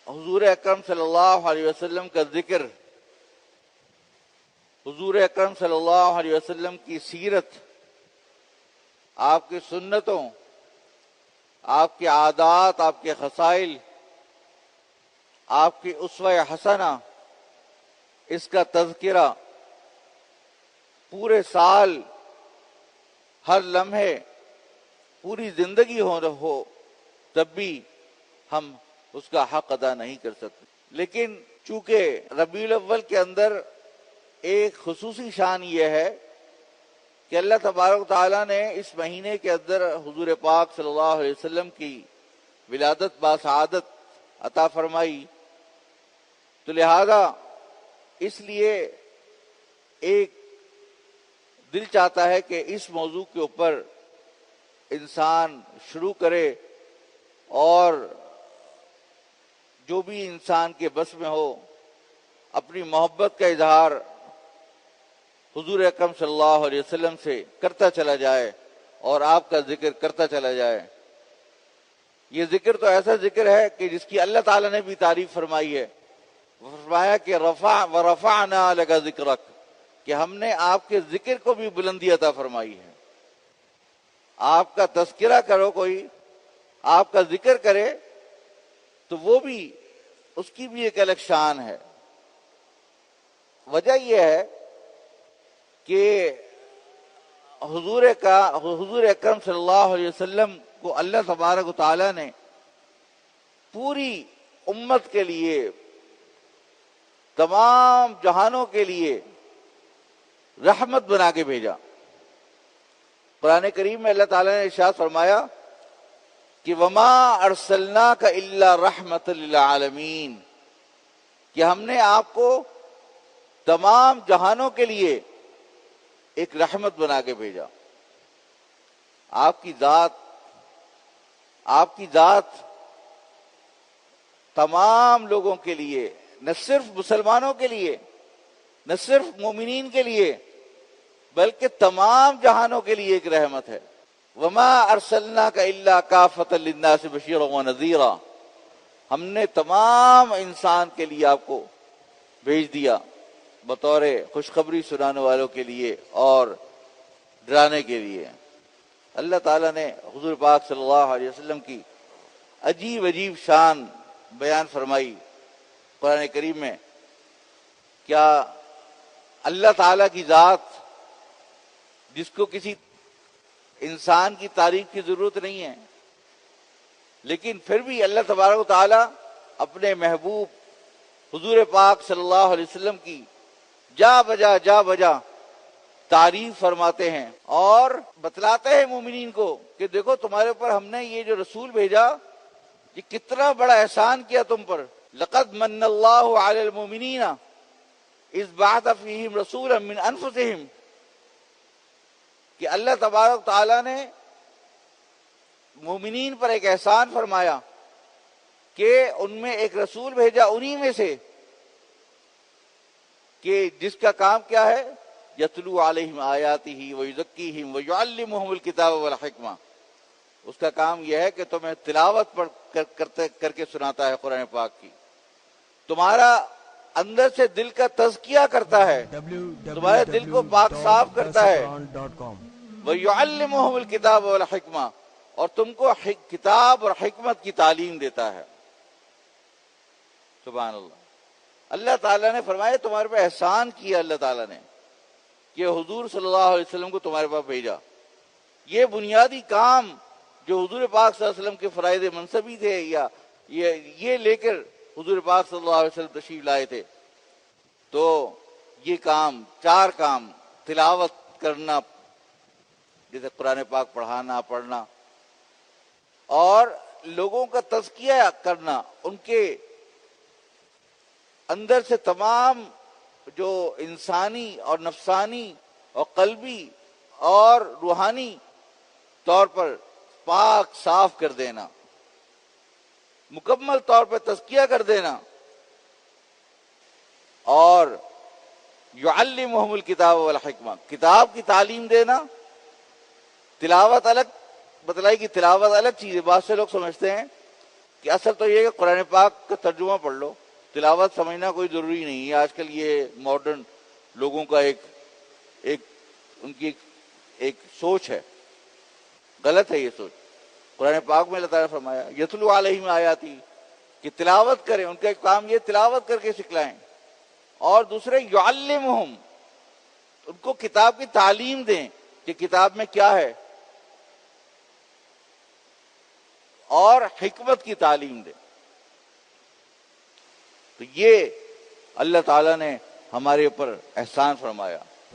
حضور اکرم صلی اللہ علیہ وسلم کا ذکر، حضور اکرم صلی اللہ علیہ وسلم کی سیرت، آپ کی سنتوں، آپ کے عادات، آپ کے خصائل، آپ کی اسوہ حسنہ، اس کا تذکرہ پورے سال، ہر لمحے، پوری زندگی ہو تب بھی ہم اس کا حق ادا نہیں کر سکتے۔ لیکن چونکہ ربیع الاول کے اندر ایک خصوصی شان یہ ہے کہ اللہ تبارک و تعالیٰ نے اس مہینے کے اندر حضور پاک صلی اللہ علیہ وسلم کی ولادت باسعادت عطا فرمائی، تو لہذا اس لیے ایک دل چاہتا ہے کہ اس موضوع کے اوپر انسان شروع کرے، اور جو بھی انسان کے بس میں ہو اپنی محبت کا اظہار حضور اکرم صلی اللہ علیہ وسلم سے کرتا چلا جائے اور آپ کا ذکر کرتا چلا جائے۔ یہ ذکر تو ایسا ذکر ہے کہ جس کی اللہ تعالیٰ نے بھی تعریف فرمائی ہے، فرمایا کہ وَرَفَعْنَا لَكَ ذِكْرَكَ، کہ ہم نے آپ کے ذکر کو بھی بلندی عطا فرمائی ہے۔ آپ کا تذکرہ کرو، کوئی آپ کا ذکر کرے تو وہ بھی، اس کی بھی ایک الگ شان ہے۔ وجہ یہ ہے کہ حضور اکرم صلی اللہ علیہ وسلم کو اللہ تبارک و تعالیٰ نے پوری امت کے لیے، تمام جہانوں کے لیے رحمت بنا کے بھیجا۔ قرآن کریم میں اللہ تعالیٰ نے ارشاد فرمایا کہ وَمَا أَرْسَلْنَاكَ إِلَّا رَحْمَةً لِلْعَالَمِينَ، کہ ہم نے آپ کو تمام جہانوں کے لیے ایک رحمت بنا کے بھیجا۔ آپ کی ذات تمام لوگوں کے لیے، نہ صرف مسلمانوں کے لیے، نہ صرف مومنین کے لیے، بلکہ تمام جہانوں کے لیے ایک رحمت ہے۔ وَمَا أَرْسَلْنَاكَ إِلَّا كَافَةً لِلنَّاسِ بَشِيرًا وَنَذِيرًا، ہم نے تمام انسان کے لیے آپ کو بھیج دیا بطور خوشخبری سنانے والوں کے لیے اور ڈرانے کے لیے۔ اللہ تعالیٰ نے حضور پاک صلی اللہ علیہ وسلم کی عجیب عجیب شان بیان فرمائی قرآن کریم میں۔ کیا اللہ تعالیٰ کی ذات، جس کو کسی انسان کی تعریف کی ضرورت نہیں ہے، لیکن پھر بھی اللہ تبارک و تعالیٰ اپنے محبوب حضور پاک صلی اللہ علیہ وسلم کی جا بجا تعریف فرماتے ہیں اور بتلاتے ہیں مومنین کو کہ دیکھو تمہارے اوپر ہم نے یہ جو رسول بھیجا، یہ کتنا بڑا احسان کیا تم پر۔ لَقَدْ مَنَّ اللَّهُ عَلَى الْمُؤْمِنِينَ إِذْ بَعَثَ فِيهِمْ رَسُولًا مِّنْ أَنفُسِهِمْ، کہ اللہ تبارک تعالیٰ نے مومنین پر ایک احسان فرمایا کہ ان میں ایک رسول بھیجا انہی میں سے، کہ جس کا کام کیا ہے، یتلو علیہم آیاتہ ویزکیہم ویعلمہم الکتاب والحکمہ، اس کا کام یہ ہے کہ تمہیں تلاوت کر کے سناتا ہے قرآن پاک کی، تمہارا اندر سے دل کا تزکیہ کرتا ہے، تمہارے دل کو پاک صاف کرتا ہے، وَيُعَلِّمُهُمُ الْكِتَابَ وَالْحِكْمَةَ، اور تم کو کتاب اور حکمت کی تعلیم دیتا ہے۔ سبحان اللہ۔ اللہ تعالیٰ نے فرمایا تمہارے پہ احسان کیا اللہ تعالیٰ نے کہ حضور صلی اللہ علیہ وسلم کو تمہارے پاس بھیجا۔ یہ بنیادی کام جو حضور پاک صلی اللہ علیہ وسلم کے فرائض منصبی تھے، یا یہ لے کر حضور پاک صلی اللہ علیہ وسلم تشریف لائے تھے، تو یہ کام، چار کام، تلاوت کرنا، جیسے قرآن پاک پڑھنا، اور لوگوں کا تزکیہ کرنا، ان کے اندر سے تمام جو انسانی اور نفسانی اور قلبی اور روحانی طور پر پاک صاف کر دینا، مکمل طور پر تزکیہ کر دینا، اور یعلمہم الکتاب والحکمہ، کتاب کی تعلیم دینا۔ تلاوت الگ بتلائی کہ تلاوت الگ چیز ہے۔ بہت سے لوگ سمجھتے ہیں کہ اصل تو یہ ہے کہ قرآن پاک کا ترجمہ پڑھ لو، تلاوت سمجھنا کوئی ضروری نہیں ہے۔ آج کل یہ ماڈرن لوگوں کا ان کی ایک سوچ ہے، غلط ہے یہ سوچ۔ قرآن پاک میں اللہ تعالیٰ نے فرمایا یتلو علیہم آیاتی، کہ تلاوت کریں، ان کا ایک کام یہ تلاوت کر کے سکھلائیں، اور دوسرے یعلمہم، ان کو کتاب کی تعلیم دیں کہ کتاب میں کیا ہے، اور حکمت کی تعلیم دیں۔ تو یہ اللہ تعالیٰ نے ہمارے اوپر احسان فرمایا۔